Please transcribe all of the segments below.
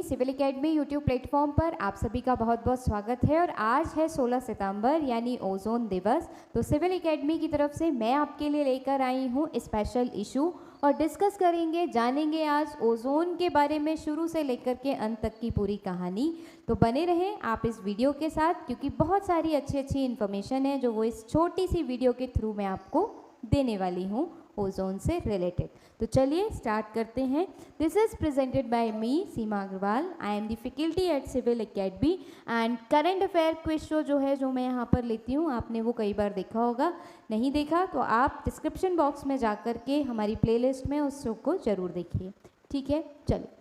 Civil academy YouTube platform पर आप सभी का बहुत बहुत स्वागत है। और आज है 16 सितंबर यानी ओजोन दिवस। तो सिविल एकेडमी की तरफ से मैं आपके लिए लेकर आई हूँ स्पेशल इशू और डिस्कस करेंगे, जानेंगे आज ओजोन के बारे में शुरू से लेकर के अंत तक की पूरी कहानी। तो बने रहें आप इस वीडियो के साथ, क्योंकि बहुत सारी अच्छी अच्छी इन्फॉर्मेशन है जो वो इस छोटी सी वीडियो के थ्रू मैं आपको देने वाली हूँ ओजोन से रिलेटेड। तो चलिए स्टार्ट करते हैं। This is presented by me Seema Agarwal. I am the faculty at civil academy and current affair quiz show जो मैं यहाँ पर लेती हूँ, आपने वो कई बार देखा होगा। नहीं देखा तो आप डिस्क्रिप्शन बॉक्स में जा कर के हमारी प्लेलिस्ट में उस शो को ज़रूर देखिए। ठीक है, चलिए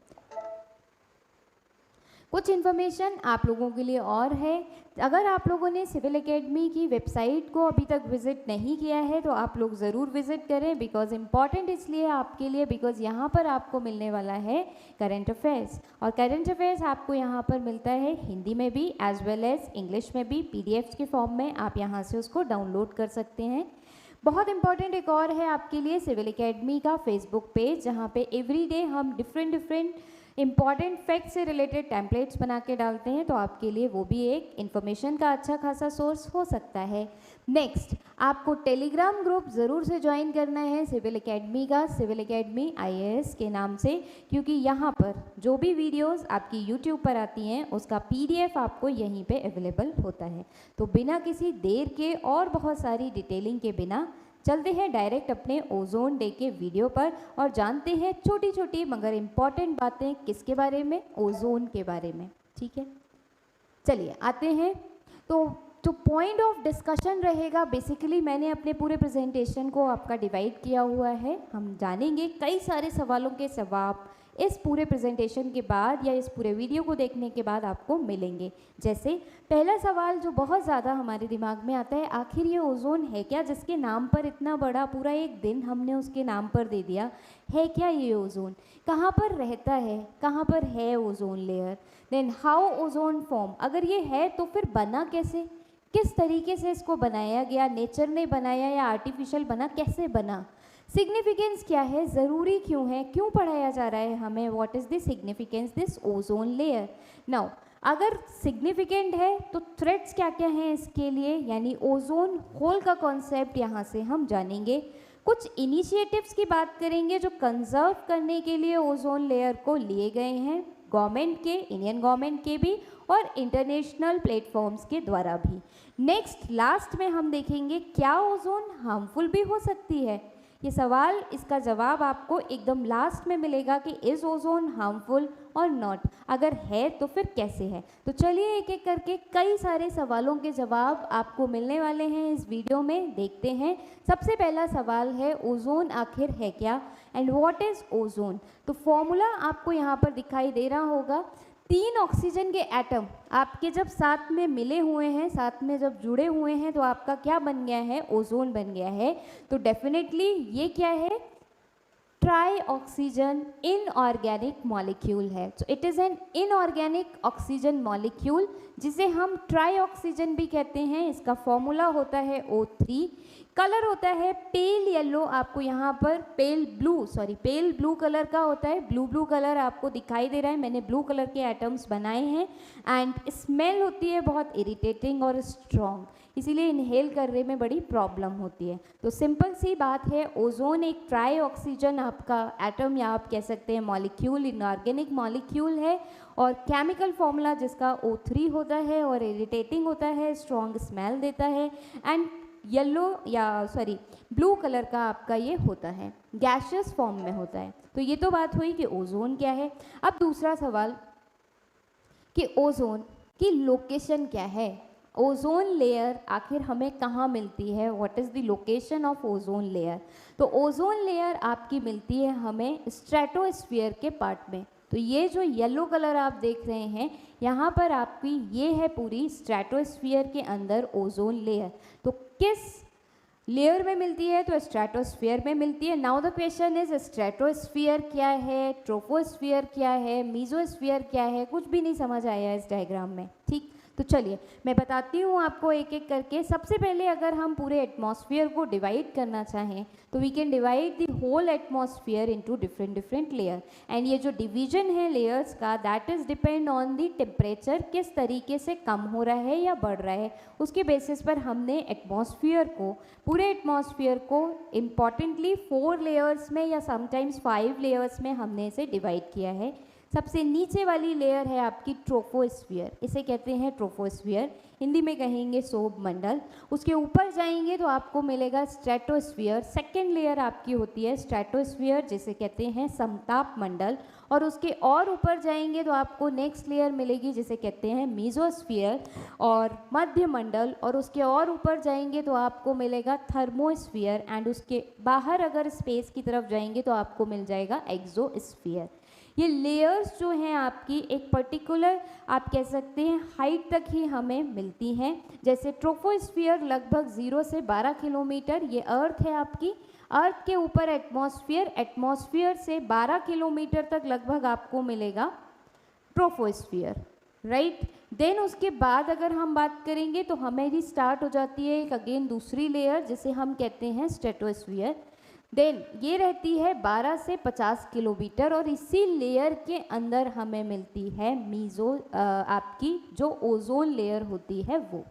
कुछ इन्फॉर्मेशन आप लोगों के लिए और है। अगर आप लोगों ने सिविल एकेडमी की वेबसाइट को अभी तक विज़िट नहीं किया है तो आप लोग ज़रूर विज़िट करें। बिकॉज इम्पॉर्टेंट इसलिए आपके लिए, बिकॉज यहाँ पर आपको मिलने वाला है करंट अफेयर्स, और करंट अफेयर्स आपको यहाँ पर मिलता है हिंदी में भी एज वेल एज इंग्लिश में भी। पीडीएफ के फॉर्म में आप यहाँ से उसको डाउनलोड कर सकते हैं। बहुत इंपॉर्टेंट एक और है आपके लिए सिविल एकेडमी का फेसबुक पेज, जहाँ पे एवरीडे हम डिफरेंट इंपॉर्टेंट फैक्ट से रिलेटेड टेम्पलेट्स बना के डालते हैं। तो आपके लिए वो भी एक इन्फॉर्मेशन का अच्छा खासा सोर्स हो सकता है। नेक्स्ट, आपको टेलीग्राम ग्रुप ज़रूर से ज्वाइन करना है सिविल एकेडमी का, सिविल एकेडमी आईएएस के नाम से, क्योंकि यहाँ पर जो भी वीडियोस आपकी यूट्यूब पर आती हैं उसका पीडीएफ आपको यहीं पे अवेलेबल होता है। तो बिना किसी देर के और बहुत सारी डिटेलिंग के बिना चलते हैं डायरेक्ट अपने ओजोन डे के वीडियो पर और जानते हैं छोटी छोटी मगर इम्पॉर्टेंट बातें किसके बारे में, ओजोन के बारे में। ठीक है, चलिए आते हैं। तो जो पॉइंट ऑफ डिस्कशन रहेगा, बेसिकली मैंने अपने पूरे प्रेजेंटेशन को आपका डिवाइड किया हुआ है। हम जानेंगे कई सारे सवालों के जवाब इस पूरे प्रेजेंटेशन के बाद या इस पूरे वीडियो को देखने के बाद आपको मिलेंगे। जैसे पहला सवाल जो बहुत ज़्यादा हमारे दिमाग में आता है, आखिर ये ओजोन है क्या, जिसके नाम पर इतना बड़ा पूरा एक दिन हमने उसके नाम पर दे दिया है क्या ये ओजोन, कहाँ पर रहता है, कहाँ पर है ozone layer, then how ozone form, अगर ये है तो फिर बना कैसे, किस तरीके से इसको बनाया गया, नेचर ने बनाया या आर्टिफिशियल बना, कैसे बना, सिग्निफिकेंस क्या है, ज़रूरी क्यों है, क्यों पढ़ाया जा रहा है हमें, what is the significance this ozone layer. Now अगर सिग्निफिकेंट है तो थ्रेट्स क्या क्या हैं इसके लिए, यानी ओजोन होल का कॉन्सेप्ट यहाँ से हम जानेंगे। कुछ इनिशिएटिव्स की बात करेंगे जो कंजर्व करने के लिए ओजोन लेयर को लिए गए हैं, गवर्नमेंट के, इंडियन गवर्नमेंट के भी और इंटरनेशनल प्लेटफॉर्म्स के द्वारा भी। नेक्स्ट लास्ट में हम देखेंगे क्या ओजोन हार्मफुल भी हो सकती है। ये सवाल, इसका जवाब आपको एकदम लास्ट में मिलेगा कि इज ओजोन हार्मफुल और नॉट, अगर है तो फिर कैसे है। तो चलिए एक एक करके कई सारे सवालों के जवाब आपको मिलने वाले हैं इस वीडियो में, देखते हैं। सबसे पहला सवाल है ओजोन आखिर है क्या एंड व्हाट इज ओजोन। तो फॉर्मूला आपको यहाँ पर दिखाई दे रहा होगा। 3 ऑक्सीजन के एटम आपके जब साथ में मिले हुए हैं, साथ में जब जुड़े हुए हैं, तो आपका क्या बन गया है, ओजोन बन गया है। तो डेफिनेटली ये क्या है, ट्राई ऑक्सीजन इनऑर्गेनिक मॉलिक्यूल है। तो it is an inorganic oxygen molecule, जिसे हम ट्राई ऑक्सीजन भी कहते हैं। इसका फॉर्मूला होता है O3। कलर होता है पेल येलो, आपको यहाँ पर पेल ब्लू कलर का होता है। ब्लू कलर आपको दिखाई दे रहा है, मैंने ब्लू कलर के एटम्स बनाए हैं। एंड स्मेल होती है बहुत इरिटेटिंग और स्ट्रॉन्ग, इसीलिए इनहेल करने में बड़ी प्रॉब्लम होती है। तो सिंपल सी बात है, ओजोन एक ट्राई ऑक्सीजन आपका एटम या आप कह सकते हैं मॉलिक्यूल, इनऑर्गेनिक मॉलिक्यूल है। और केमिकल फॉर्मूला जिसका O3 होता है और इरिटेटिंग होता है, स्ट्रॉन्ग स्मेल देता है एंड ब्लू कलर का आपका ये होता है, गैशियस फॉर्म में होता है। तो ये तो बात हुई कि ओजोन क्या है। अब दूसरा सवाल कि ओजोन की लोकेशन क्या है, ओजोन लेयर आखिर हमें कहाँ मिलती है, what is the location of ozone layer. तो ओजोन लेयर आपकी मिलती है हमें स्ट्रेटोस्फीयर के पार्ट में। तो ये जो येलो कलर आप देख रहे हैं यहाँ पर आपकी, ये है पूरी स्ट्रेटोस्फीयर के अंदर ओजोन लेयर। तो किस लेयर में मिलती है, तो स्ट्रेटोस्फीयर में मिलती है। Now the question is stratosphere क्या है, ट्रोपोस्फीयर क्या है, मीजोस्फीयर क्या है, कुछ भी नहीं समझ आया इस डायग्राम में। ठीक, तो चलिए मैं बताती हूँ आपको एक एक करके। सबसे पहले अगर हम पूरे एटमॉस्फेयर को डिवाइड करना चाहें तो we can divide the whole atmosphere into different layer, and ये जो डिवीजन है लेयर्स का, that is depend on the temperature, किस तरीके से कम हो रहा है या बढ़ रहा है, उसके बेसिस पर हमने एटमॉस्फेयर को, पूरे एटमॉस्फेयर को इम्पॉर्टेंटली 4 लेयर्स में या समटाइम्स 5 लेयर्स में हमने इसे डिवाइड किया है। सबसे नीचे वाली लेयर है आपकी ट्रोफोस्फीयर, इसे कहते हैं ट्रोफोस्फीयर, हिंदी में कहेंगे सौर मंडल। उसके ऊपर जाएंगे तो आपको मिलेगा स्ट्रेटोस्फीयर। सेकेंड लेयर आपकी होती है स्ट्रेटोस्फीयर, जिसे कहते हैं समताप मंडल। और उसके और ऊपर जाएंगे तो आपको नेक्स्ट लेयर मिलेगी जिसे कहते हैं मीजोस्फीयर और मध्य मंडल। और उसके और ऊपर जाएंगे तो आपको मिलेगा थर्मोस्फीयर, एंड उसके बाहर अगर स्पेस की तरफ जाएंगे तो आपको मिल जाएगा एक्सोस्फीयर। ये लेयर्स जो हैं आपकी एक पर्टिकुलर, आप कह सकते हैं, हाइट तक ही हमें मिलती हैं। जैसे ट्रोफोस्फीयर लगभग 0 से 12 किलोमीटर, ये अर्थ है आपकी, अर्थ के ऊपर एटमॉस्फेयर, एटमॉस्फेयर से 12 किलोमीटर तक लगभग आपको मिलेगा ट्रोफोस्फीयर, राइट। देन उसके बाद अगर हम बात करेंगे तो हमें स्टार्ट हो जाती है एक अगेन दूसरी लेयर जिसे हम कहते हैं स्ट्रेटोस्फीयर। देन ये रहती है 12 से 50 किलोमीटर, और इसी लेयर के अंदर हमें मिलती है आपकी जो ओजोन लेयर होती है वो,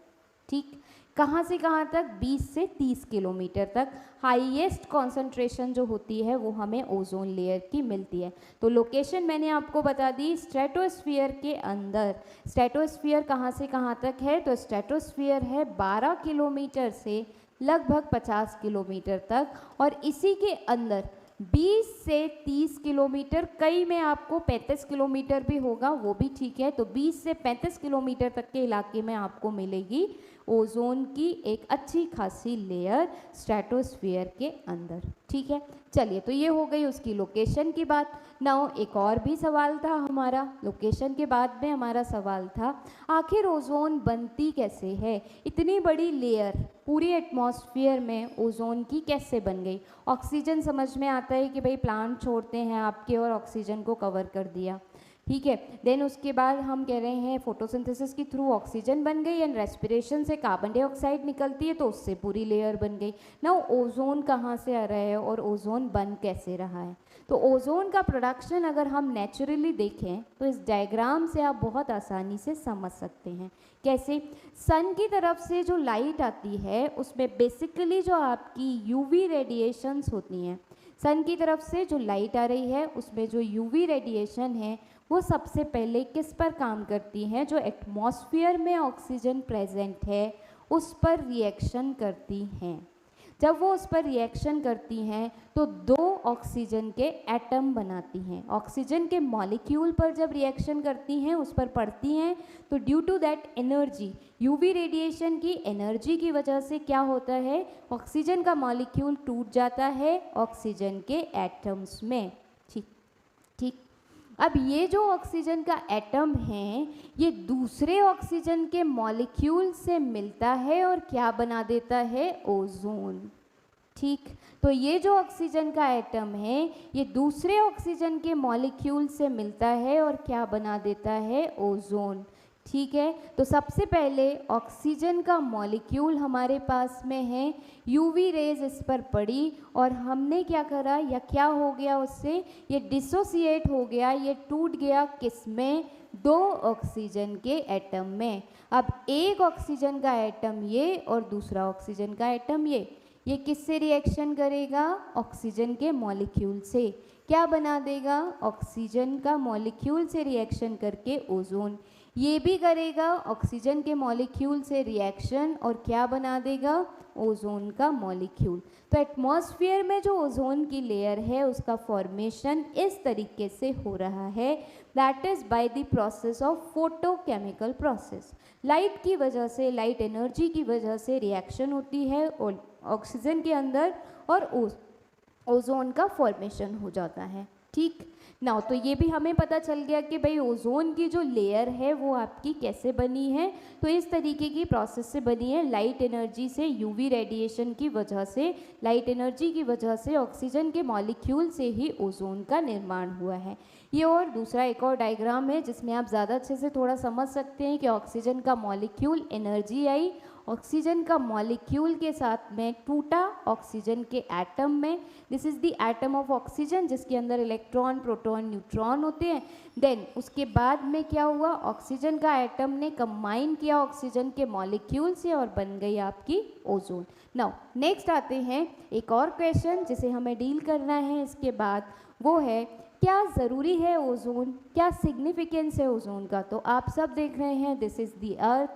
ठीक। कहाँ से कहाँ तक? 20 से 30 किलोमीटर तक हाईएस्ट कॉन्सेंट्रेशन जो होती है वो हमें ओजोन लेयर की मिलती है। तो लोकेशन मैंने आपको बता दी स्ट्रेटोस्फीयर के अंदर। स्ट्रेटोस्फीयर कहाँ से कहाँ तक है? तो स्ट्रेटोस्फीयर है 12 किलोमीटर से लगभग 50 किलोमीटर तक, और इसी के अंदर 20 से 30 किलोमीटर, कई में आपको 35 किलोमीटर भी होगा, वो भी ठीक है। तो 20 से 35 किलोमीटर तक के इलाके में आपको मिलेगी ओजोन की एक अच्छी खासी लेयर स्ट्रेटोस्फीयर के अंदर, ठीक है। चलिए, तो ये हो गई उसकी लोकेशन की बात। नाउ एक और भी सवाल था हमारा, लोकेशन के बाद में हमारा सवाल था आखिर ओजोन बनती कैसे है? इतनी बड़ी लेयर पूरी एटमॉस्फेयर में ओजोन की कैसे बन गई? ऑक्सीजन समझ में आता है कि भाई प्लांट छोड़ते हैं आपके और ऑक्सीजन को कवर कर दिया, ठीक है। देन उसके बाद हम कह रहे हैं फोटोसिंथेसिस के थ्रू ऑक्सीजन बन गई, एंड रेस्पिरेशन से कार्बन डाइऑक्साइड निकलती है तो उससे पूरी लेयर बन गई। नाउ ओजोन कहाँ से आ रहा है और ओजोन बन कैसे रहा है? तो ओजोन का प्रोडक्शन अगर हम नेचुरली देखें तो इस डायग्राम से आप बहुत आसानी से समझ सकते हैं। कैसे? सन की तरफ से जो लाइट आती है उसमें बेसिकली जो आपकी यूवी रेडिएशंस होती हैं, सन की तरफ से जो लाइट आ रही है उसमें जो यूवी रेडिएशन है वो सबसे पहले किस पर काम करती हैं? जो एटमॉस्फेयर में ऑक्सीजन प्रेजेंट है उस पर रिएक्शन करती हैं। जब वो उस पर रिएक्शन करती हैं तो 2 ऑक्सीजन के एटम बनाती हैं। ऑक्सीजन के मॉलिक्यूल पर जब रिएक्शन करती हैं, उस पर पड़ती हैं, तो due to that energy, UV radiation की एनर्जी की वजह से क्या होता है? ऑक्सीजन का मॉलिक्यूल टूट जाता है ऑक्सीजन के एटम्स में, ठीक ठीक। अब ये जो ऑक्सीजन का एटम है ये दूसरे ऑक्सीजन के मॉलिक्यूल से मिलता है और क्या बना देता है? ओजोन, ठीक। तो ये जो ऑक्सीजन का एटम है ये दूसरे ऑक्सीजन के मॉलिक्यूल से मिलता है और क्या बना देता है? ओजोन, ठीक है। तो सबसे पहले ऑक्सीजन का मॉलिक्यूल हमारे पास में है, यूवी रेज इस पर पड़ी और हमने क्या करा या क्या हो गया उससे? ये डिसोसिएट हो गया, ये टूट गया किस में? 2 ऑक्सीजन के एटम में। अब एक ऑक्सीजन का एटम ये और दूसरा ऑक्सीजन का एटम ये किससे रिएक्शन करेगा? ऑक्सीजन के मॉलिक्यूल से। क्या बना देगा? ऑक्सीजन का मॉलिक्यूल से रिएक्शन करके ओजोन। ये भी करेगा ऑक्सीजन के मॉलिक्यूल से रिएक्शन और क्या बना देगा? ओजोन का मॉलिक्यूल। तो एटमॉस्फेयर में जो ओजोन की लेयर है उसका फॉर्मेशन इस तरीके से हो रहा है, that is by the process of photochemical process. Light की वजह से, लाइट एनर्जी की वजह से रिएक्शन होती है और ऑक्सीजन के अंदर और ओजोन का फॉर्मेशन हो जाता है, ठीक। नाउ तो ये भी हमें पता चल गया कि भाई ओजोन की जो लेयर है वो आपकी कैसे बनी है। तो इस तरीके की प्रोसेस से बनी है, लाइट एनर्जी से, यूवी रेडिएशन की वजह से, लाइट एनर्जी की वजह से ऑक्सीजन के मॉलिक्यूल से ही ओजोन का निर्माण हुआ है। ये और दूसरा एक और डायग्राम है जिसमें आप ज़्यादा अच्छे से थोड़ा समझ सकते हैं कि ऑक्सीजन का मॉलिक्यूल एनर्जी आई, ऑक्सीजन का मॉलिक्यूल के साथ में टूटा ऑक्सीजन के एटम में। This is the atom of oxygen जिसके अंदर इलेक्ट्रॉन, प्रोटॉन, न्यूट्रॉन होते हैं। देन उसके बाद में क्या हुआ, ऑक्सीजन का एटम ने कंबाइन किया ऑक्सीजन के मॉलिक्यूल से और बन गई आपकी ओजोन। नाउ नेक्स्ट आते हैं एक और क्वेश्चन जिसे हमें डील करना है इसके बाद, वो है क्या ज़रूरी है ओजोन, क्या सिग्निफिकेंस है ओजोन का। तो आप सब देख रहे हैं दिस इज़ द अर्थ,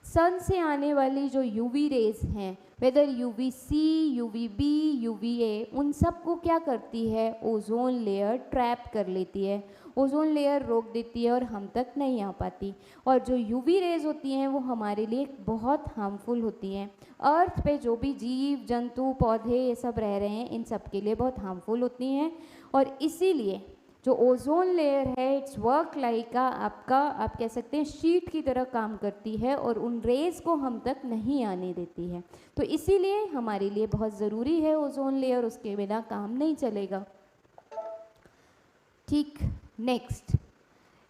सन से आने वाली जो यूवी रेज हैं, वेदर यूवीसी, यूवीबी, यूवीए, उन सब को क्या करती है, ओजोन लेयर ट्रैप कर लेती है, ओजोन लेयर रोक देती है और हम तक नहीं आ पाती। और जो यूवी रेज होती हैं वो हमारे लिए बहुत हार्मफुल होती हैं। अर्थ पे जो भी जीव जंतु पौधे ये सब रह रहे हैं इन सब के लिए बहुत हार्मफुल होती हैं। और इसीलिए जो ओजोन लेयर है इट्स वर्क लाइक आपका आप कह सकते हैं शीट की तरह काम करती है और उन रेज को हम तक नहीं आने देती है। तो इसीलिए हमारे लिए बहुत ज़रूरी है ओजोन लेयर, उसके बिना काम नहीं चलेगा। ठीक,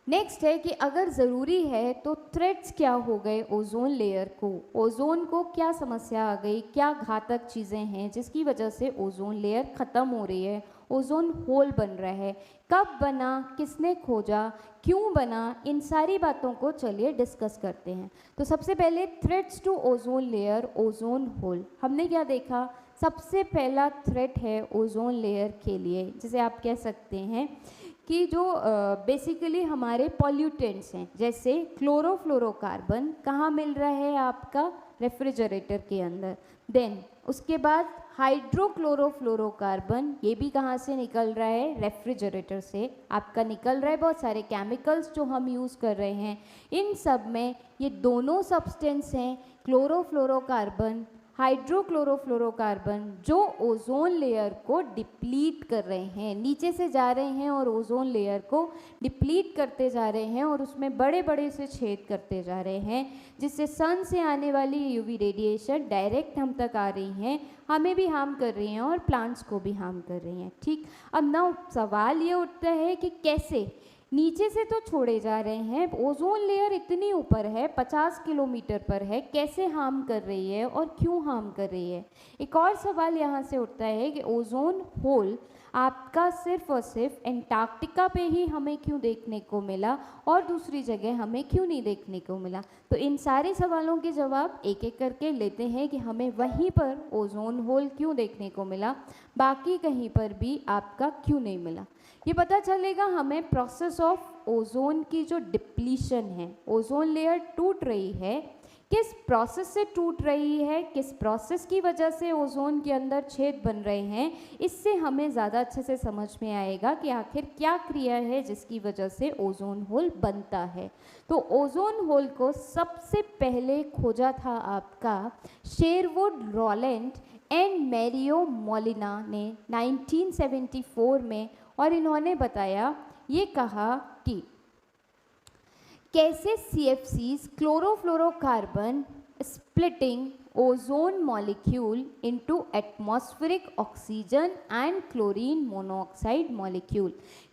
नेक्स्ट है कि अगर ज़रूरी है तो थ्रेट्स क्या हो गए ओजोन लेयर को, ओजोन को क्या समस्या आ गई, क्या घातक चीज़ें हैं जिसकी वजह से ओजोन लेयर ख़त्म हो रही है, ओजोन होल बन रहा है, कब बना, किसने खोजा, क्यों बना, इन सारी बातों को चलिए डिस्कस करते हैं। तो सबसे पहले threats to ozone layer, ozone hole. हमने क्या देखा, सबसे पहला थ्रेट है ओजोन लेयर के लिए जिसे आप कह सकते हैं कि जो बेसिकली हमारे पॉल्यूटेंट्स हैं, जैसे क्लोरोफ्लोरोकार्बन कहाँ मिल रहा है आपका, रेफ्रिजरेटर के अंदर। देन उसके बाद हाइड्रोक्लोरोफ्लोरोकार्बन, ये भी कहाँ से निकल रहा है, रेफ्रिजरेटर से आपका निकल रहा है। बहुत सारे केमिकल्स जो हम यूज़ कर रहे हैं इन सब में ये दोनों सब्सटेंस हैं, क्लोरोफ्लोरोकार्बन, हाइड्रोक्लोरोफ्लोरोकार्बन, जो ओजोन लेयर को डिप्लीट कर रहे हैं, नीचे से जा रहे हैं और ओजोन लेयर को डिप्लीट करते जा रहे हैं और उसमें बड़े बड़े से छेद करते जा रहे हैं, जिससे सन से आने वाली यूवी रेडिएशन डायरेक्ट हम तक आ रही हैं, हमें भी हार्म कर रही हैं और प्लांट्स को भी हार्म कर रही हैं। ठीक, अब ना सवाल ये उठता है कि कैसे, नीचे से तो छोड़े जा रहे हैं, ओजोन लेयर इतनी ऊपर है, 50 किलोमीटर पर है, कैसे हार्म कर रही है और क्यों हार्म कर रही है। एक और सवाल यहाँ से उठता है कि ओजोन होल आपका सिर्फ और सिर्फ एंटार्क्टिका पे ही हमें क्यों देखने को मिला और दूसरी जगह हमें क्यों नहीं देखने को मिला। तो इन सारे सवालों के जवाब एक एक करके लेते हैं कि हमें वहीं पर ओजोन होल क्यों देखने को मिला, बाकी कहीं पर भी आपका क्यों नहीं मिला। ये पता चलेगा हमें प्रोसेस ऑफ ओजोन की जो डिप्लीशन है, ओजोन लेयर टूट रही है, किस प्रोसेस से टूट रही है, किस प्रोसेस की वजह से ओजोन के अंदर छेद बन रहे हैं, इससे हमें ज़्यादा अच्छे से समझ में आएगा कि आखिर क्या क्रिया है जिसकी वजह से ओजोन होल बनता है। तो ओजोन होल को सबसे पहले खोजा था आपका Sherwood Rowland and Mario Molina ने 1974 में, और इन्होंने बताया, ये कहा कि कैसे CFCs chlorofluorocarbon splitting ozone molecule into atmospheric oxygen and chlorine monoxide molecule,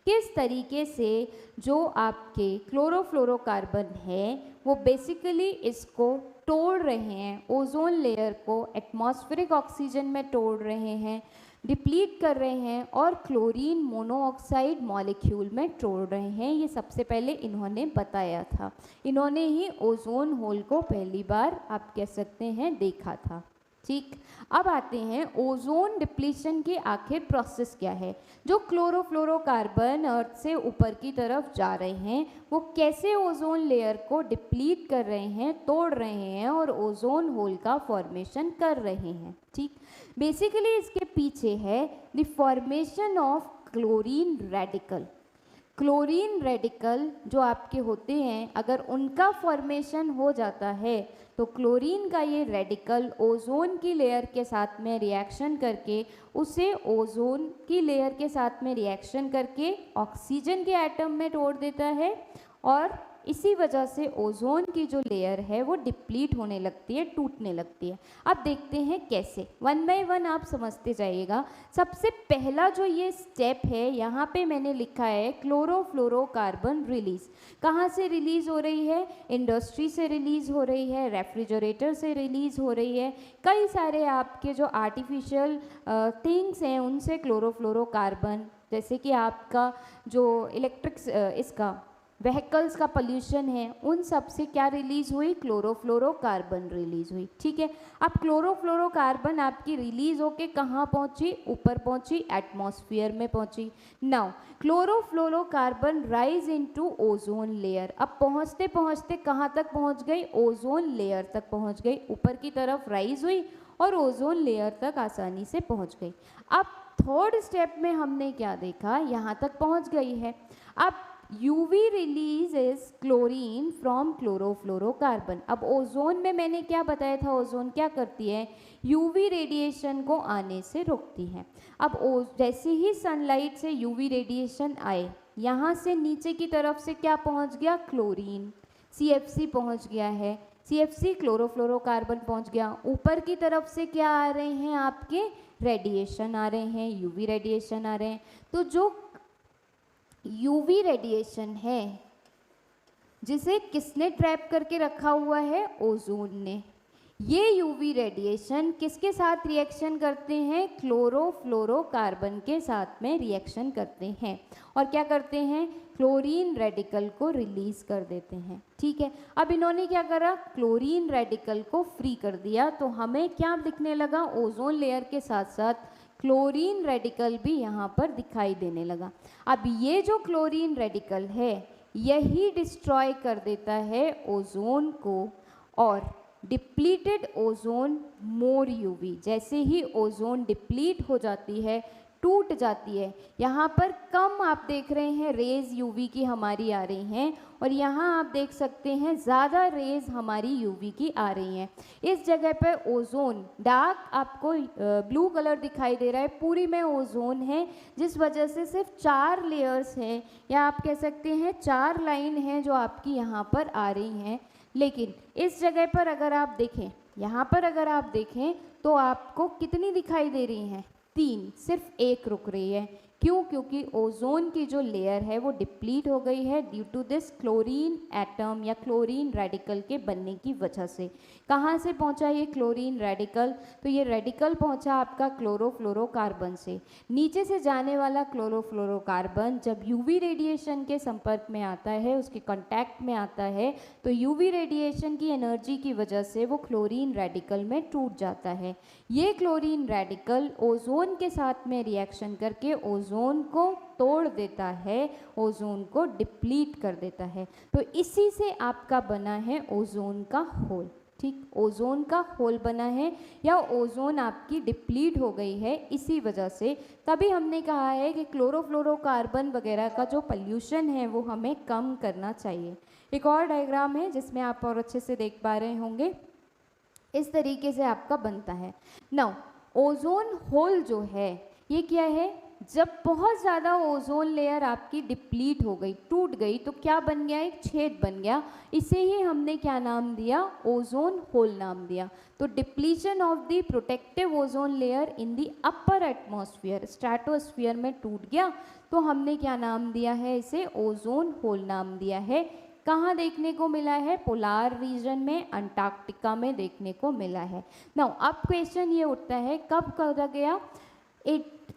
किस तरीके से जो आपके क्लोरोफ्लोरोकार्बन है वो बेसिकली इसको तोड़ रहे हैं, ओजोन लेयर को एटमॉस्फेरिक ऑक्सीजन में तोड़ रहे हैं, डिप्लीट कर रहे हैं और क्लोरीन मोनोऑक्साइड मॉलिक्यूल में तोड़ रहे हैं। ये सबसे पहले इन्होंने बताया था, इन्होंने ही ओजोन होल को पहली बार आप कह सकते हैं देखा था। ठीक, अब आते हैं ओजोन डिप्लीशन की आखिर प्रोसेस क्या है। जो क्लोरोफ्लोरोकार्बन अर्थ से ऊपर की तरफ जा रहे हैं वो कैसे ओजोन लेयर को डिप्लीट कर रहे हैं, तोड़ रहे हैं और ओजोन होल का फॉर्मेशन कर रहे हैं। ठीक, बेसिकली इसके पीछे है the formation of chlorine radical. Chlorine radical जो आपके होते हैं, अगर उनका फॉर्मेशन हो जाता है तो क्लोरीन का ये रेडिकल ओजोन की लेयर के साथ में रिएक्शन करके उसे ओजोन की लेयर के साथ में रिएक्शन करके ऑक्सीजन के एटम में तोड़ देता है और इसी वजह से ओजोन की जो लेयर है वो डिप्लीट होने लगती है, टूटने लगती है। अब देखते हैं कैसे, वन बाय वन आप समझते जाइएगा। सबसे पहला जो ये स्टेप है, यहाँ पे मैंने लिखा है क्लोरोफ्लोरोकार्बन रिलीज। कहाँ से रिलीज हो रही है? इंडस्ट्री से रिलीज हो रही है, रेफ्रिजरेटर से रिलीज हो रही है, कई सारे आपके जो आर्टिफिशियल थिंग्स हैं उनसे क्लोरोफ्लोरोकार्बन, जैसे कि आपका जो इसका व्हीकल्स का पोल्यूशन है, उन सब से क्या रिलीज हुई? क्लोरोफ्लोरोकार्बन रिलीज हुई। ठीक है, अब क्लोरोफ्लोरोकार्बन आपकी रिलीज होके कहाँ पहुंची? ऊपर पहुंची, एटमॉस्फेयर में पहुंची। Now chlorofluorocarbon rise into ozone layer. अब पहुंचते पहुंचते कहाँ तक पहुंच गई? ओजोन लेयर तक पहुंच गई, ऊपर की तरफ राइज हुई और ओजोन लेयर तक आसानी से पहुंच गई। अब थर्ड स्टेप में हमने क्या देखा? यहाँ तक पहुंच गई है। अब UV release is chlorine from chlorofluorocarbon. अब ओजोन में मैंने क्या बताया था? ओजोन क्या करती है? UV रेडिएशन को आने से रोकती है। अब जैसे ही सनलाइट से UV रेडिएशन आए, यहाँ से नीचे की तरफ से क्या पहुँच गया? क्लोरीन, CFC पहुँच गया है, CFC क्लोरोफ्लोरोकार्बन पहुँच गया। ऊपर की तरफ से क्या आ रहे हैं? आपके रेडिएशन आ रहे हैं, UV रेडिएशन आ रहे हैं। तो जो UV रेडिएशन है, जिसे किसने ट्रैप करके रखा हुआ है? ओजोन ने। ये UV रेडिएशन किसके साथ रिएक्शन करते हैं? क्लोरोफ्लोरोकार्बन के साथ में रिएक्शन करते हैं और क्या करते हैं? क्लोरीन रेडिकल को रिलीज कर देते हैं। ठीक है, अब इन्होंने क्या करा? क्लोरीन रेडिकल को फ्री कर दिया, तो हमें क्या दिखने लगा? ओजोन लेयर के साथ साथ क्लोरीन रेडिकल भी यहाँ पर दिखाई देने लगा। अब ये जो क्लोरीन रेडिकल है, यही डिस्ट्रॉय कर देता है ओजोन को, और डिप्लीटेड ओजोन मोर UV। जैसे ही ओजोन डिप्लीट हो जाती है, टूट जाती है, यहाँ पर कम आप देख रहे हैं रेज UV की हमारी आ रही हैं, और यहाँ आप देख सकते हैं ज़्यादा रेज हमारी UV की आ रही हैं। इस जगह पर ओजोन डार्क आपको ब्लू कलर दिखाई दे रहा है, पूरी में ओजोन है, जिस वजह से सिर्फ 4 लेयर्स हैं, या आप कह सकते हैं 4 लाइन हैं जो आपकी यहाँ पर आ रही हैं। लेकिन इस जगह पर अगर आप देखें, यहाँ पर अगर आप देखें तो आपको कितनी दिखाई दे रही हैं? 3, सिर्फ 1 रुक रही है। क्यों? क्योंकि ओजोन की जो लेयर है वो डिप्लीट हो गई है due to this chlorine atom या क्लोरीन रेडिकल के बनने की वजह से। कहाँ से पहुँचा ये क्लोरीन रेडिकल? तो ये रेडिकल पहुँचा आपका क्लोरोफ्लोरोकार्बन से। नीचे से जाने वाला क्लोरोफ्लोरोकार्बन जब UV रेडिएशन के संपर्क में आता है, उसके कांटेक्ट में आता है, तो UV रेडिएशन की एनर्जी की वजह से वो क्लोरीन रेडिकल में टूट जाता है। ये क्लोरीन रेडिकल ओजोन के साथ में रिएक्शन करके ओजोन को तोड़ देता है, ओजोन को डिप्लीट कर देता है। तो इसी से आपका बना है ओजोन का होल। ठीक, ओजोन का होल बना है, या ओजोन आपकी डिप्लीट हो गई है इसी वजह से। तभी हमने कहा है कि क्लोरोफ्लोरोकार्बन वगैरह का जो पोल्यूशन है वो हमें कम करना चाहिए। एक और डायग्राम है जिसमें आप और अच्छे से देख पा रहे होंगे, इस तरीके से आपका बनता है। नाउ ओजोन होल जो है ये क्या है? जब बहुत ज़्यादा ओजोन लेयर आपकी डिप्लीट हो गई, टूट गई, तो क्या बन गया? एक छेद बन गया। इसे ही हमने क्या नाम दिया? ओजोन होल नाम दिया। तो depletion of the protective ozone layer in the upper atmosphere, stratosphere में टूट गया, तो हमने क्या नाम दिया है? इसे ओजोन होल नाम दिया है। कहाँ देखने को मिला है? पोलार रीजन में, अंटार्कटिका में देखने को मिला है। नाउ अब क्वेश्चन ये उठता है, कब करा गया?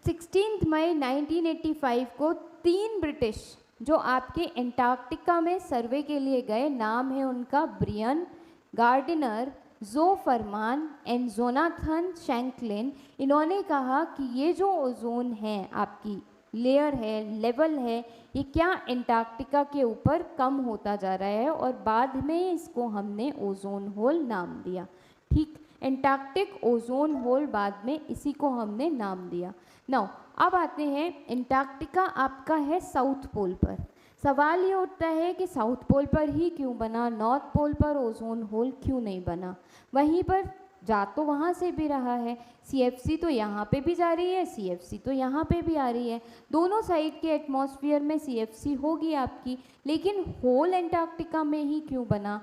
16 मई 1985 को 3 ब्रिटिश जो आपके अंटार्कटिका में सर्वे के लिए गए, नाम है उनका ब्रियन गार्डिनर, जो फरमान एंड जोनाथन शैंकलिन। इन्होंने कहा कि ये जो ओजोन है आपकी लेयर है, लेवल है, ये क्या अंटार्कटिका के ऊपर कम होता जा रहा है, और बाद में इसको हमने ओजोन होल नाम दिया। ठीक, अंटार्कटिक ओजोन होल बाद में इसी को हमने नाम दिया। नाउ अब आते हैं, अंटार्कटिका आपका है साउथ पोल पर। सवाल ये उठता है कि साउथ पोल पर ही क्यों बना, नॉर्थ पोल पर ओजोन होल क्यों नहीं बना? वहीं पर जा तो वहाँ से भी रहा है, CFC तो यहाँ पे भी जा रही है, CFC तो यहाँ पे भी आ रही है, दोनों साइड के एटमॉस्फेयर में CFC होगी आपकी। लेकिन होल एंटार्क्टिका में ही क्यों बना?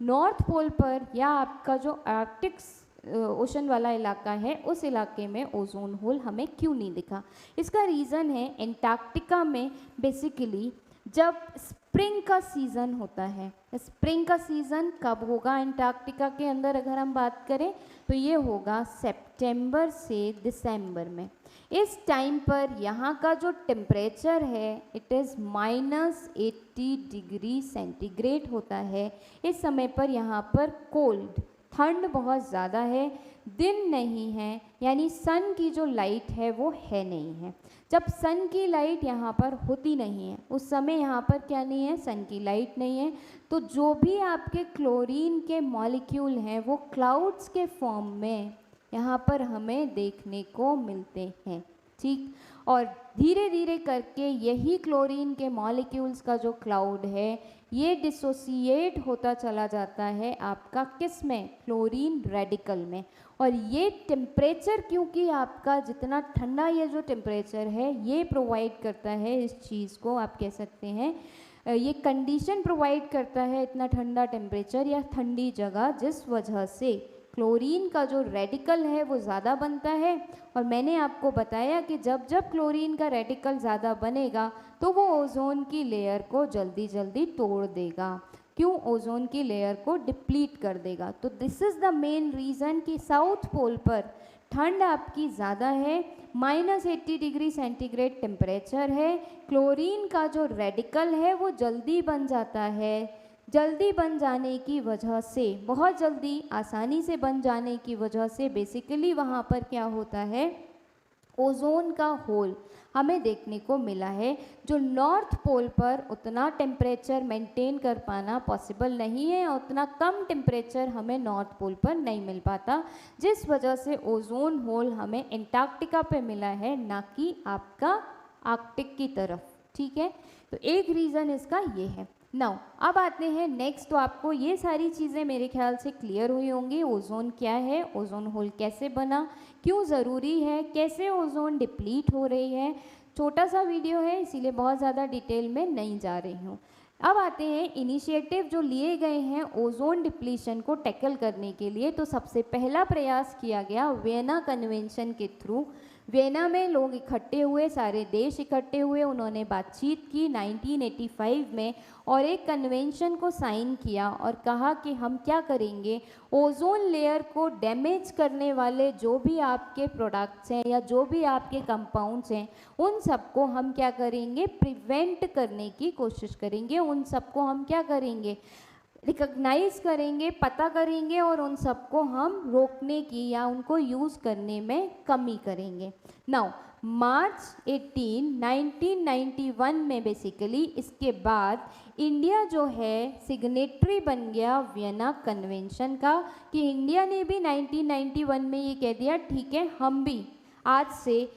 नॉर्थ पोल पर या आपका जो आर्कटिक ओशन वाला इलाका है उस इलाके में ओजोन होल हमें क्यों नहीं दिखा? इसका रीज़न है एंटार्क्टिका में बेसिकली जब स्प्रिंग का सीज़न होता है, स्प्रिंग का सीज़न कब होगा एंटार्क्टिका के अंदर अगर हम बात करें तो ये होगा सितंबर से दिसंबर में। इस टाइम पर यहाँ का जो टेम्परेचर है इट इज़ -80 डिग्री सेंटीग्रेड होता है। इस समय पर यहाँ पर कोल्ड, ठंड बहुत ज़्यादा है, दिन नहीं है, यानी सन की जो लाइट है वो है नहीं है। जब सन की लाइट यहाँ पर होती नहीं है उस समय यहाँ पर क्या नहीं है, सन की लाइट नहीं है, तो जो भी आपके क्लोरीन के मॉलिक्यूल हैं वो क्लाउड्स के फॉर्म में यहाँ पर हमें देखने को मिलते हैं, ठीक। और धीरे धीरे करके यही क्लोरीन के मॉलिक्यूल्स का जो क्लाउड है ये डिसोसिएट होता चला जाता है आपका किस में, क्लोरीन रेडिकल में। और ये टेम्परेचर, क्योंकि आपका जितना ठंडा ये जो टेम्परेचर है ये प्रोवाइड करता है इस चीज़ को, आप कह सकते हैं ये कंडीशन प्रोवाइड करता है इतना ठंडा टेम्परेचर या ठंडी जगह, जिस वजह से क्लोरीन का जो रेडिकल है वो ज़्यादा बनता है। और मैंने आपको बताया कि जब जब क्लोरीन का रेडिकल ज़्यादा बनेगा तो वो ओजोन की लेयर को जल्दी जल्दी तोड़ देगा। क्यों? ओजोन की लेयर को डिप्लीट कर देगा। तो this is the main reason कि साउथ पोल पर ठंड आपकी ज़्यादा है, -80 डिग्री सेंटीग्रेड टेम्परेचर है, क्लोरीन का जो रेडिकल है वो जल्दी बन जाता है। जल्दी बन जाने की वजह से, बहुत जल्दी आसानी से बन जाने की वजह से बेसिकली वहाँ पर क्या होता है, ओजोन का होल हमें देखने को मिला है। जो नॉर्थ पोल पर उतना टेम्परेचर मेंटेन कर पाना पॉसिबल नहीं है, उतना कम टेम्परेचर हमें नॉर्थ पोल पर नहीं मिल पाता, जिस वजह से ओजोन होल हमें एंटार्क्टिका पे मिला है, ना कि आपका आर्कटिक की तरफ, ठीक है। तो एक रीज़न इसका ये है। नाउ अब आते हैं नेक्स्ट। तो आपको ये सारी चीज़ें मेरे ख्याल से क्लियर हुई होंगी। ओजोन क्या है, ओजोन होल कैसे बना, क्यों ज़रूरी है, कैसे ओजोन डिप्लीट हो रही है। छोटा सा वीडियो है इसीलिए बहुत ज़्यादा डिटेल में नहीं जा रही हूँ। अब आते हैं इनिशिएटिव जो लिए गए हैं ओजोन डिप्लीशन को टैकल करने के लिए। तो सबसे पहला प्रयास किया गया वियना कन्वेंशन के थ्रू। वियना में लोग इकट्ठे हुए, सारे देश इकट्ठे हुए, उन्होंने बातचीत की 1985 में और एक कन्वेंशन को साइन किया और कहा कि हम क्या करेंगे, ओजोन लेयर को डैमेज करने वाले जो भी आपके प्रोडक्ट्स हैं या जो भी आपके कंपाउंड्स हैं उन सबको हम क्या करेंगे, प्रिवेंट करने की कोशिश करेंगे। उन सबको हम क्या करेंगे, रिकॉग्नाइज करेंगे, पता करेंगे और उन सबको हम रोकने की या उनको यूज़ करने में कमी करेंगे। नाउ मार्च 18, 1991 में बेसिकली इसके बाद इंडिया जो है सिग्नेटरी बन गया वियना कन्वेंशन का, कि इंडिया ने भी 1991 में ये कह दिया ठीक है हम भी आज से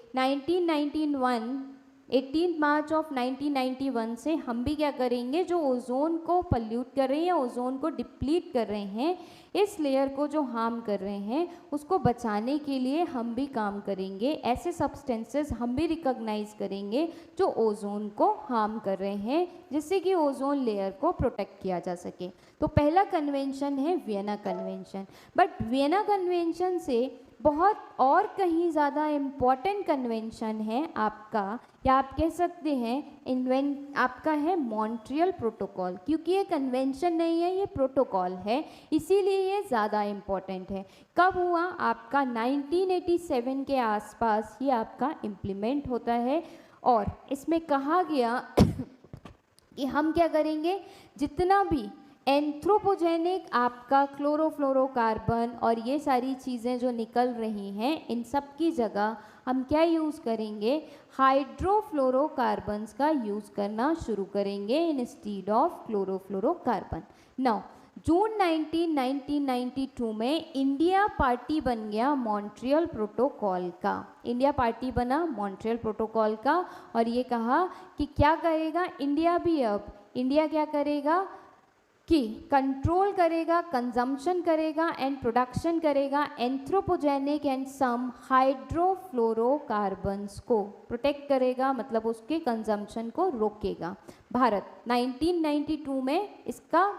18 मार्च ऑफ 1991 से हम भी क्या करेंगे, जो ओजोन को पल्यूट कर रहे हैं, ओजोन को डिप्लीट कर रहे हैं, इस लेयर को जो हार्म कर रहे हैं उसको बचाने के लिए हम भी काम करेंगे। ऐसे सब्सटेंसेस हम भी रिकॉग्नाइज करेंगे जो ओजोन को हार्म कर रहे हैं, जिससे कि ओजोन लेयर को प्रोटेक्ट किया जा सके। तो पहला कन्वेंशन है Vienna convention. But Vienna convention से बहुत और कहीं ज़्यादा इम्पॉर्टेंट कन्वेंशन है आपका, या आप कह सकते हैं आपका है मॉन्ट्रियल प्रोटोकॉल। क्योंकि ये कन्वेंशन नहीं है, ये प्रोटोकॉल है, इसीलिए ये ज़्यादा इम्पॉर्टेंट है। कब हुआ, आपका 1987 के आसपास ये आपका इम्प्लीमेंट होता है। और इसमें कहा गया कि हम क्या करेंगे, जितना भी एंथ्रोपोजेनिक आपका क्लोरोफ्लोरोकार्बन और ये सारी चीज़ें जो निकल रही हैं इन सब की जगह हम क्या यूज़ करेंगे, हाइड्रोफ्लोरोकार्बन्स का यूज़ करना शुरू करेंगे इंस्टीड ऑफ क्लोरोफ्लोरोकार्बन। नाउ जून 1992 में इंडिया पार्टी बन गया मॉन्ट्रियल प्रोटोकॉल का। इंडिया पार्टी बना मॉन्ट्रियल प्रोटोकॉल का और ये कहा कि क्या करेगा इंडिया भी, अब इंडिया क्या करेगा कि कंट्रोल करेगा, कंजम्पशन करेगा एंड प्रोडक्शन करेगा एंथ्रोपोजेनिक एंड सम हाइड्रोफ्लोरोकार्बन्स को प्रोटेक्ट करेगा, मतलब उसके कंजम्पशन को रोकेगा। भारत 1992 में इसका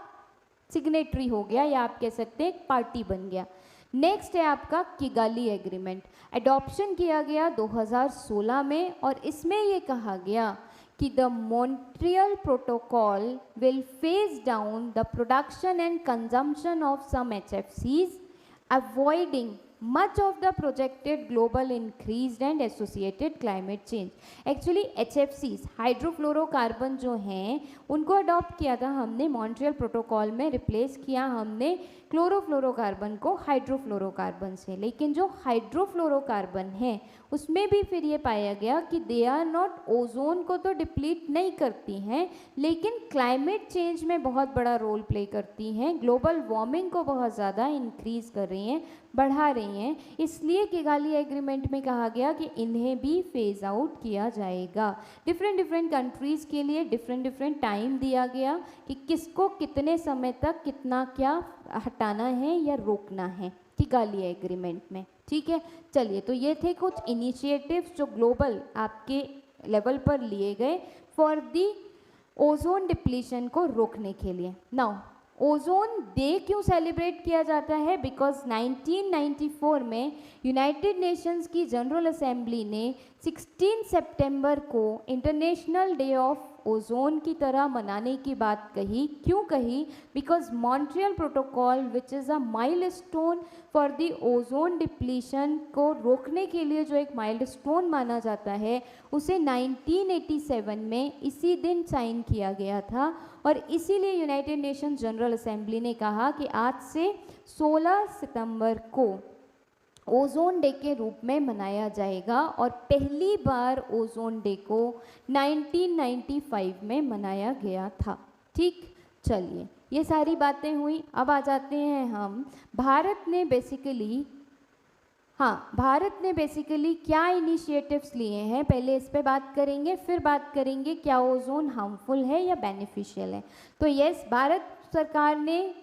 सिग्नेटरी हो गया, या आप कह सकते हैं एक पार्टी बन गया। नेक्स्ट है आपका किगाली एग्रीमेंट, एडॉप्शन किया गया 2016 में, और इसमें ये कहा गया कि the Montreal protocol will phase down the production and consumption of some HFCs, avoiding much of the projected global increased and associated climate change। Actually HFCs hydrofluorocarbon जो हैं उनको अडॉप्ट किया था हमने मॉन्ट्रियल प्रोटोकॉल में, रिप्लेस किया हमने chlorofluorocarbon को हाइड्रोफ्लोरोकार्बन से। लेकिन जो हाइड्रोफ्लोरोकार्बन है उसमें भी फिर ये पाया गया कि दे आर नॉट, ओजोन को तो डिप्लीट नहीं करती हैं लेकिन क्लाइमेट चेंज में बहुत बड़ा रोल प्ले करती हैं, ग्लोबल वार्मिंग को बहुत ज़्यादा इंक्रीज कर रही हैं, बढ़ा रही हैं। इसलिए किगाली एग्रीमेंट में कहा गया कि इन्हें भी फेज आउट किया जाएगा। डिफरेंट कंट्रीज़ के लिए डिफरेंट टाइम दिया गया कि किसको कितने समय तक कितना क्या हटाना है या रोकना है किगाली एग्रीमेंट में। ठीक है, चलिए, तो ये थे कुछ इनिशिएटिव्स जो ग्लोबल आपके लेवल पर लिए गए फॉर दी ओजोन डिप्लीशन को रोकने के लिए। नाउ ओजोन डे क्यों सेलिब्रेट किया जाता है? बिकॉज 1994 में यूनाइटेड नेशंस की जनरल असेंबली ने 16 सितंबर को इंटरनेशनल डे ऑफ ओजोन की तरह मनाने की बात कही। क्यों कही? Because Montreal protocol which is a milestone for the ozone depletion को रोकने के लिए जो एक माइलस्टोन माना जाता है, उसे 1987 में इसी दिन साइन किया गया था। और इसीलिए यूनाइटेड नेशंस जनरल असेंबली ने कहा कि आज से 16 सितंबर को ओजोन डे के रूप में मनाया जाएगा, और पहली बार ओजोन डे को 1995 में मनाया गया था। ठीक, चलिए, ये सारी बातें हुई। अब आ जाते हैं हम भारत ने बेसिकली क्या इनिशिएटिव्स लिए हैं, पहले इस पे बात करेंगे, फिर बात करेंगे क्या ओजोन हार्मफुल है या बेनिफिशियल है। तो यस, भारत सरकार ने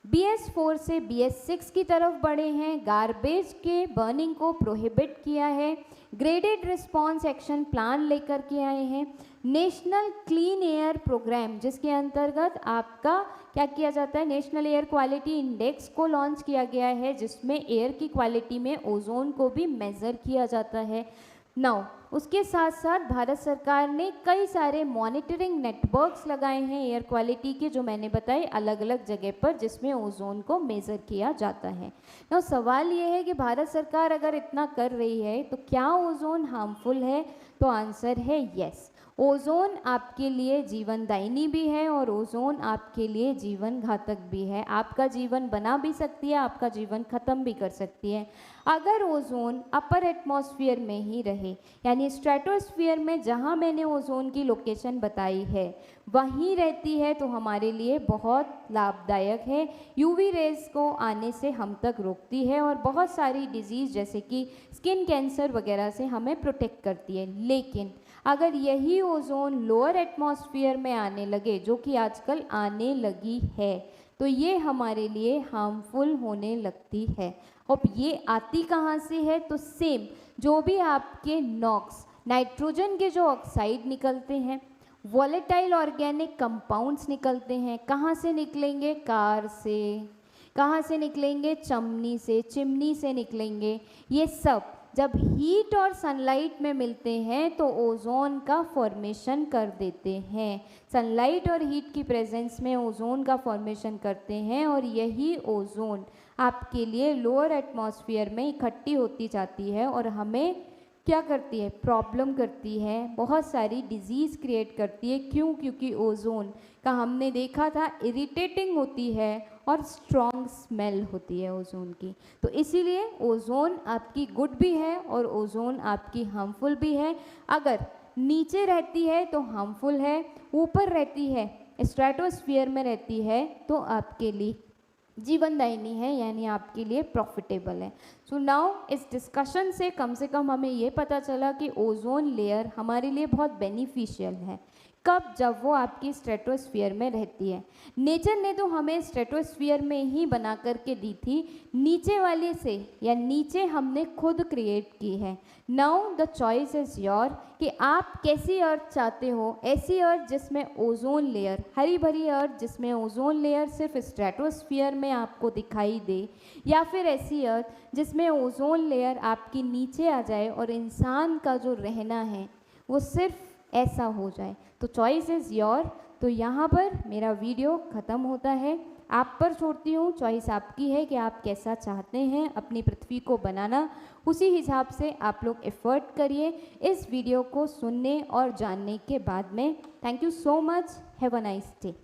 BS4 से BS6 की तरफ बढ़े हैं, गार्बेज के बर्निंग को प्रोहिबिट किया है, ग्रेडेड रिस्पॉन्स एक्शन प्लान लेकर के आए हैं, नेशनल क्लीन एयर प्रोग्राम जिसके अंतर्गत आपका क्या किया जाता है, नेशनल एयर क्वालिटी इंडेक्स को लॉन्च किया गया है, जिसमें एयर की क्वालिटी में ओजोन को भी मेज़र किया जाता है। नाउ उसके साथ साथ भारत सरकार ने कई सारे मॉनिटरिंग नेटवर्क्स लगाए हैं एयर क्वालिटी के, जो मैंने बताए अलग अलग जगह पर, जिसमें ओजोन को मेज़र किया जाता है। नाउ सवाल ये है कि भारत सरकार अगर इतना कर रही है तो क्या ओजोन हार्मफुल है? तो आंसर है यस। ओजोन आपके लिए जीवनदायिनी भी है और ओजोन आपके लिए जीवन घातक भी है। आपका जीवन बना भी सकती है, आपका जीवन ख़त्म भी कर सकती है। अगर ओजोन अपर एटमॉस्फेयर में ही रहे, यानी स्ट्रेटोस्फीयर में जहाँ मैंने ओजोन की लोकेशन बताई है वहीं रहती है, तो हमारे लिए बहुत लाभदायक है। यूवी रेज को आने से हम तक रोकती है और बहुत सारी डिजीज़ जैसे कि स्किन कैंसर वगैरह से हमें प्रोटेक्ट करती है। लेकिन अगर यही ओजोन लोअर एटमॉस्फेयर में आने लगे, जो कि आजकल आने लगी है, तो ये हमारे लिए हार्मफुल होने लगती है। अब ये आती कहाँ से है? तो सेम जो भी आपके नॉक्स, नाइट्रोजन के जो ऑक्साइड निकलते हैं, वॉलेटाइल ऑर्गेनिक कंपाउंड्स निकलते हैं, कहाँ से निकलेंगे? कार से। कहाँ से निकलेंगे? चिमनी से निकलेंगे। ये सब जब हीट और सनलाइट में मिलते हैं तो ओजोन का फॉर्मेशन कर देते हैं। सनलाइट और हीट की प्रेजेंस में ओजोन का फॉर्मेशन करते हैं, और यही ओजोन आपके लिए लोअर एटमॉस्फेयर में इकट्ठी होती जाती है और हमें क्या करती है? प्रॉब्लम करती है, बहुत सारी डिजीज़ क्रिएट करती है। क्यों? क्योंकि ओजोन का हमने देखा था इरिटेटिंग होती है और स्ट्रॉन्ग स्मेल होती है ओजोन की। तो इसीलिए ओजोन आपकी गुड भी है और ओजोन आपकी हार्मफुल भी है। अगर नीचे रहती है तो हार्मफुल है, ऊपर रहती है, स्ट्रेटोस्फीयर में रहती है, तो आपके लिए जीवनदायिनी है, यानी आपके लिए प्रॉफिटेबल है। सो नाउ इस डिस्कशन से कम हमें ये पता चला कि ओजोन लेयर हमारे लिए बहुत बेनिफिशियल है। कब? जब वो आपकी स्ट्रेटोस्फीयर में रहती है। नेचर ने तो हमें स्ट्रेटोस्फीयर में ही बना करके दी थी, नीचे वाले से या नीचे हमने खुद क्रिएट की है। Now the choice is your कि आप कैसी अर्थ चाहते हो। ऐसी अर्थ जिसमें ओजोन लेयर, हरी भरी अर्थ जिसमें ओजोन लेयर सिर्फ स्ट्रेटोस्फीयर में आपको दिखाई दे, या फिर ऐसी अर्थ जिसमें ओजोन लेयर आपकी नीचे आ जाए और इंसान का जो रहना है वो सिर्फ ऐसा हो जाए। तो चॉइस इज़ योर। तो यहाँ पर मेरा वीडियो ख़त्म होता है, आप पर छोड़ती हूँ। चॉइस आपकी है कि आप कैसा चाहते हैं अपनी पृथ्वी को बनाना, उसी हिसाब से आप लोग एफर्ट करिए इस वीडियो को सुनने और जानने के बाद में। Thank you so much, have a nice day.